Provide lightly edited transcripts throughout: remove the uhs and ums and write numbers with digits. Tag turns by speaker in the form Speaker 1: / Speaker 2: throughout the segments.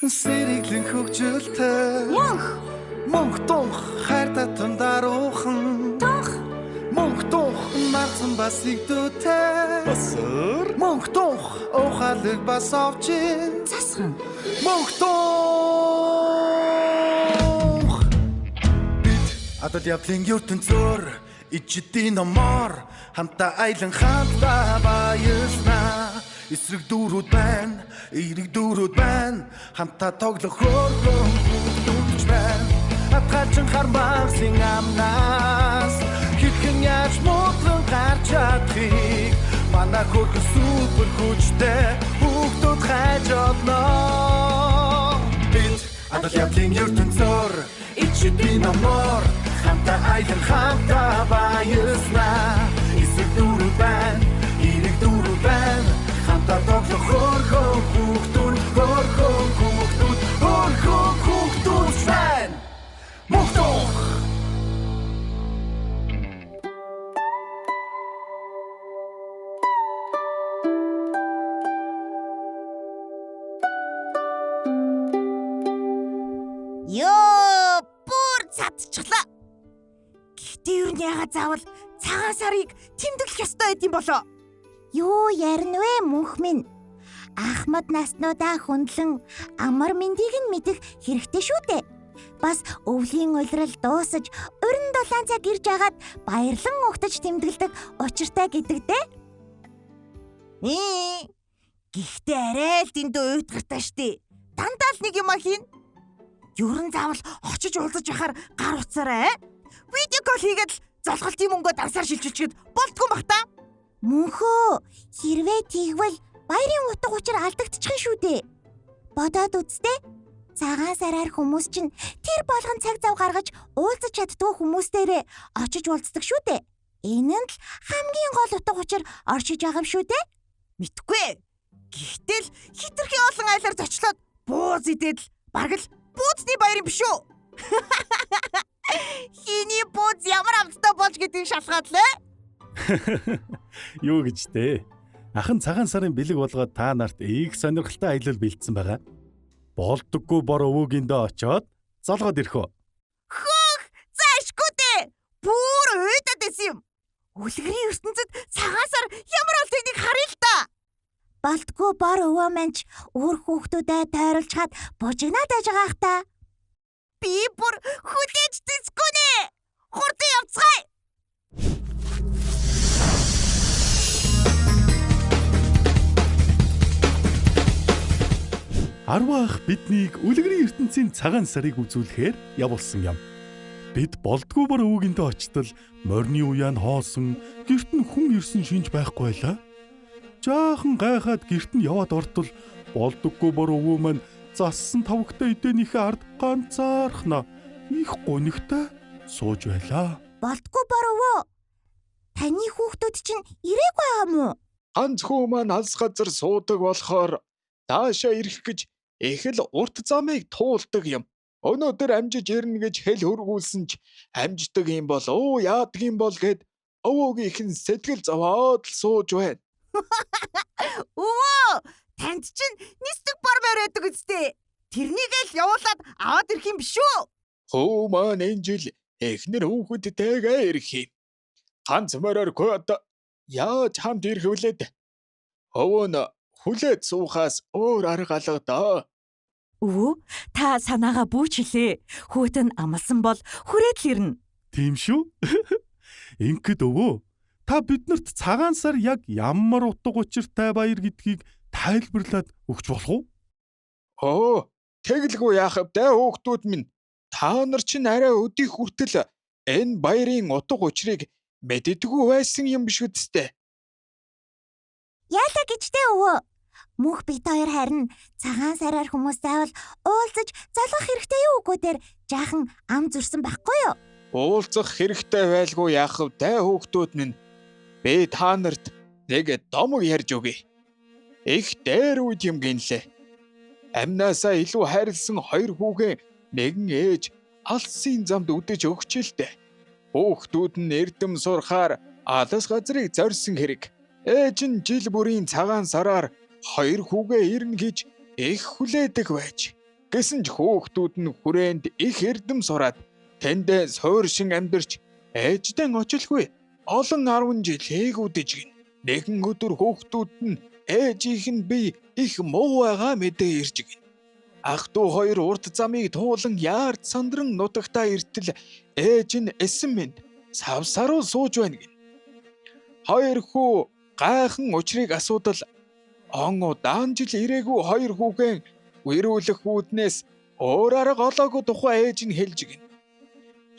Speaker 1: Сэрэглийн хөгжилтэй Мөнх тунх хайртай тундаруухан Мөнх тунх марцсан бас игдүүтэй Мөнх тунх ухаалаг бас овчин
Speaker 2: Засхан.
Speaker 1: Мөнх тунх Бид адал явлын ертөнцөөр ичдийн номоор хамтаа айлан хамтаа баярлнаа эсрэг дүүрүүд байна эрэг дүүрүүд байна хамтаа тоглох хөөрхөн хүүхдүүд байна атгаачин хармагсын амнаас хэрхэн яаж муудлан гарч чадхыг манай хөрхөн супер хүчтэй хүүхдүүд хайж олно бид адал явлын ертөнцөөр ичдийн номоор хамтаа айлан хамтаа баярлнаа эсрэг дүүрүүд байна эрэг дүүрүүд байна хамтаа тоглох хөөрхөн хүүхдүүд байна мохтох
Speaker 2: Ёо, бүр цадчихлаа. Гэхдээ юу яагаад заавал цагаан сарыг тэмдэглэх ёстой байд юм болоо?
Speaker 3: Юу ярина вэ мөнх минь? Ахмад наснуудаа хөндлөн амар мэндийг нь мэдэх хэрэгтэй шүү дээ. Бас өвлийн улирал дуусаж, уран дулаан цаг ирж агаад баярлан угтаж тэмдэглэдэг учиртай гэдэг дээ.
Speaker 2: Гэхдээ арай л дэндүү уйтгартай штий. Дандаа л нэг юм хийн. Юурын заавал очиж уулзаж яхаар гар утсаарай. Видео кол хийгээд л золголтын мөнгөө давсаар шилжүүлчихэд болтгүй бах та.
Speaker 3: Мөнхөө, хэрвээ тэгвэл баярын утга учир алдагдчих шүү дээ. Бодоод үзтээ. Цагаан сараар хүмүүс чинь тэр болгон цаг зав гаргаж уулзаж чаддгүй хүмүүстээрээ очиж уулздаг шүү дээ. Энэ нь л хамгийн гол утга учир оршиж байгаа юм шүү дээ.
Speaker 2: Мэдхгүй. Гэхдээ л хитрхийн олон айлаар зочлоод бууз идээд л бараг л бууцны баяр юм биш үү? Хиний бууз ямар амттай болж гэдгийг шалгаад лээ.
Speaker 4: Юу гэж дээ? Ахын цагаан сарын бэлэг болгоод та нарт их сонирхолтой аялал бэлдсэн байгаа. Болдоггүй бор өвөөгөндөө очоод залгаад ирэх үү?
Speaker 2: Хөөх, заашгүй дээ. Бүр уйдаад байсан юм. Үлгэрийн ертөнцид цагаан сар ямар олдгийг харъя л та.
Speaker 3: Болтгүй бор өвөө манч өөр хүүхдүүдэд тойруулж хаад бужигнаад байж байгаа ах та.
Speaker 2: Би бүр хүлээж тэсгүй нэ. Хурдан явцгаая.
Speaker 4: Арваа ах биднийг үлгэрийн ертөнцийн цагаан сарыг үзүүлэхээр явуулсан юм. Бид болдгүй бор өвөөгөндөө очтол морины уяан хоосон, гэрт нь хүн ирсэн шинж байхгүй байлаа. Жаахан гайхаад гэрт нь яваад ортол болдоггүй бор өвөө маань зассан тавгтай эдээнийхээ ард ганцаархнаа их гонигтай сууж байлаа.
Speaker 3: Болтгүй бор өвөө. Таны хүүхдүүд чинь ирээгүй юм уу?
Speaker 5: Ганц хүү маань алс газар суудаг болохоор даашаа ирэх гэж их л урт замыг туулдаг юм. Өнөөдөр амжиж ирнэ гэж хэл хөргүүлсэн ч амждаг юм бол яадаг юм бол гэд өвөөгийнх нь сэтгэл зовоод л сууж байна.
Speaker 2: Өвөө, танд чинь нисдэг бор бариадаг үстэй. Тэрнийг л явуулаад аваад ирэх юм биш үү?
Speaker 5: Хөө маань энэ жил эхнэр хүүхэдтэйгээ ирэх юм. Ганц моройргүй одоо яаж хамт ирэх вүлээд? Өвөө нь хүлээд суухаас өөр арга алга даа.
Speaker 2: Өвөө, та санаагаа бүүч хэлээ. Хүүтэн амлсан бол хүрээд л ирнэ.
Speaker 4: Тийм шүү. Ингээд өвөө, та биднэрт цагаан сар яг ямар утга учиртай баяр гэдгийг тайлбарлаад өгч болох уу?
Speaker 5: Тэгэлгүй яах вэ хүүхдүүд минь? Та нар чинь арай өдий хүртэл энэ баярын утга учирыг мэддэггүй байсан юм биш үсттэй.
Speaker 3: Яалаа гэжтэй өвөө. Мөнх бид хоёр харин цагаан сараар хүмүүс заавал уулзаж залгах хэрэгтэй юу үгүй дээр жаахан ам зүрсэн байхгүй юу?
Speaker 5: Уулзах хэрэгтэй байлгүй яах вэ хүүхдүүд минь? Би та нарт нэг домог ярьж өгье. Их дээр үед юм гинлээ. Амнаасаа илүү хайрлсан хоёр хүүхэн нэгэн ээж алсын замд үдэж өгч л дээ. Хүүхдүүд нь эрдэм сурахаар алс газрыг зорьсон хэрэг. Ээж нь жил бүрийн цагаан сараар хоёр хүүгээ ирнэ гэж их хүлээдэг байж. Гэсэн ч хүүхдүүд нь хүрээнд их эрдэм сураад тэндээ сууршин амьдарч ээждээ очлгүй олон 10 жил хээгүүдэж гин. Нэгэн өдөр хүүхдүүд нь ээжийнх нь би их муу байгаа мэдээ ирж гин. Ах トゥ хоёр урд замыг туулан яард сандран нутагтаа иртэл ээж нь эсэн минь савсаруу сууж байна гин. Хоёр хүү гайхан учрыг асуудал он удаан жил ирээгүй хоёр хүүхэн үерүүлэх үүднээс өөр арга олоогүй тухай ээж нь хэлж гин.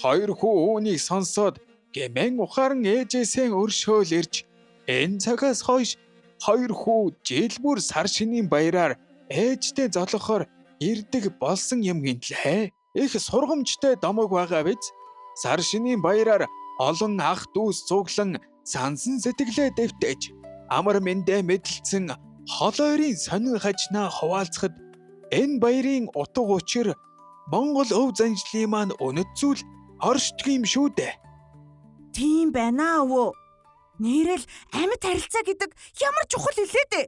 Speaker 5: Хоёр хүү үүнийг сонсоод гэмэн ухаан ээжээсээ өршөөл ирж энэ цагаас хойш хоёр хүү жил бүр сар шинийн баяраар ээжтэй золохоор ирдэг болсон юм гинтлээ. Их сургамжтай домог байгаа биз? Сар шинийн баяраар олон ах дүүс цуглан сансан сэтгэлээ дэвтэж амар мэндэ мэдлэлцэн хол ойрын сонин хажнаа хуваалцахад энэ баярын утга учир Монгол өв занжлын маань үнэт зүйл оршдог юм шүү дээ.
Speaker 2: Тийм байна аа өвөө. Нэрэл амьд харилцаа гэдэг ямар чухал хэлээ дээ.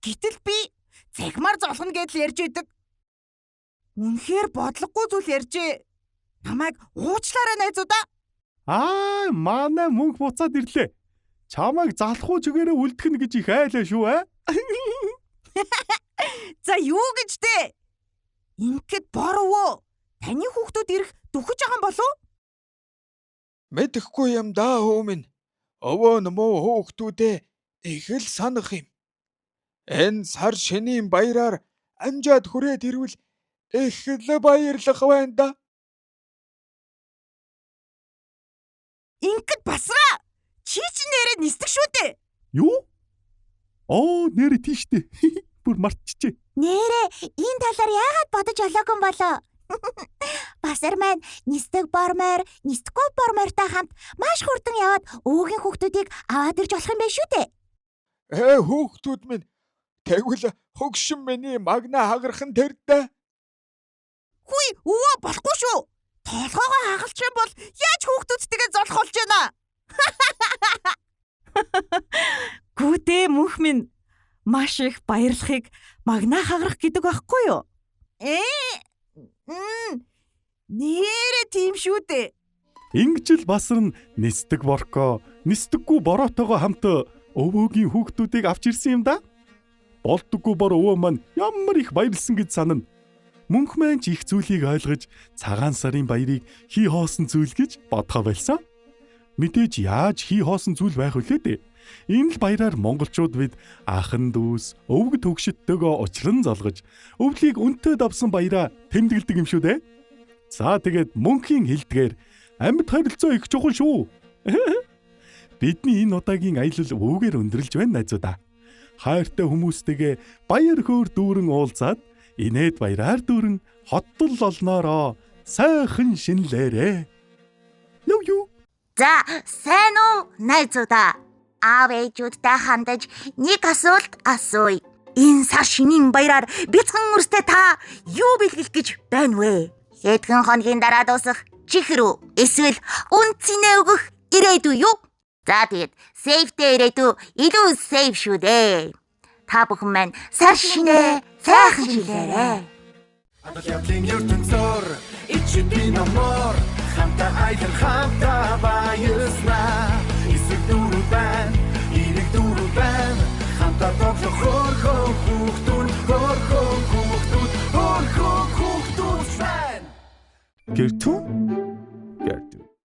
Speaker 2: Гэтэл би цагмаар золгоно гэдэл ярьж байдаг. Үнэхээр бодлогогүй зүйл ярьжээ. Намайг уучлаарай найзуудаа.
Speaker 4: Манай мөнх буцаад ирлээ. Чамайг залхуу чигээрээ үлдэх гэж их айлаа шүү аа.
Speaker 2: За юу гэж дээ? Ингээд бор өвөө. Таны хүүхдүүд ирэх дөхөж байгаа юм болов?
Speaker 5: Мэдэхгүй юм даа хөө минь. Өвөө нөмөө хүүхдүүдээ их л санах юм. Энэ сар шинийн баяраар амжаад хүрээд ирвэл их л баярлах байна да.
Speaker 2: Ингээд басраа. Чи нэрээ нисдэг шүү дээ.
Speaker 4: Юу? Нэрээ тийштэй. Бүр мартчихжээ.
Speaker 3: Нэрээ энэ талаар яагаад бодож олоогүй юм болоо? Басар маань нисдэг бормоор, нисдэггүй бормоортой хамт маш хурдан яваад өвөгийн хүүхдүүдийг аваад ирж болох юм байна шүү дээ.
Speaker 5: Хүүхдүүд минь тэгвэл хөгшин миний магнаа хагархан тэр дээ.
Speaker 2: Хүй, өвөө болохгүй шүү. Толгоогоо хагалчих юм бол яаж хүүхдүүдтэйгээ золох болж байна? Гүтээ мөнх минь маш их баярлахыг магнаа хагарах гэдэг байхгүй юу? Нэрээ тийм шүү дээ.
Speaker 4: Ингэж л басар нь нисдэг борко, нисдэггүй бороотойгоо хамт өвөөгийн хүүхдүүдийг авч ирсэн юм да. Болдоггүй бор өвөө маань ямар их баярлсан гэж санана. Мөнх маань ч их зүйлийг ойлгож цагаан сарын баярыг хий хоосон зүйл гэж бодхоо байлсан. Мэдээж яаж хий хоосон зүйл байх вүлээ дээ. Энэ л баяраар монголчууд бид ахан дүүс, өвгд хөгшөдтэйгөө уулзран залгаж, өвлийг өнтөд авсан баяраа тэмдэглэдэг юм шүү дээ. За тэгээд мөнхийн хэлдгээр амьд харилцаа их чухал шүү. Бидний энэ удаагийн аялал өвгөр өндөрлж байна найзуудаа. Хайртай хүмүүстэйгээ баяр хөөр дүүрэн уулзаад инээд баяраар дүүрэн хоттол олноороо сайхан шинлээрээ. Юу.
Speaker 3: За, сайн уу найзуудаа? Аав ээжүүдтэй хандаж нэг асуулт асууя. Энэ сар шинийн баяраар бяцхан өрстэй та юу бэлгэлэх гэж байна вэ? Хэдхэн хоногийн дараа дуусах чихрүү эсвэл үнцэнэ өгөх ирээдүй юу? За тэгээд сейфтэй ирээдүй илүү сейф шүү дээ. Та бүхэн маань сар шинэ сайхан жилээрээ.
Speaker 1: Яблын ертөнцөөр ичби намор хамта айдан хамта баяснаа. Эсэг дүүрэн байна, ирэг дүүрэн байна. Хамта тоглох хөрхөн хүүхдүүд байна.
Speaker 4: Гэртүү.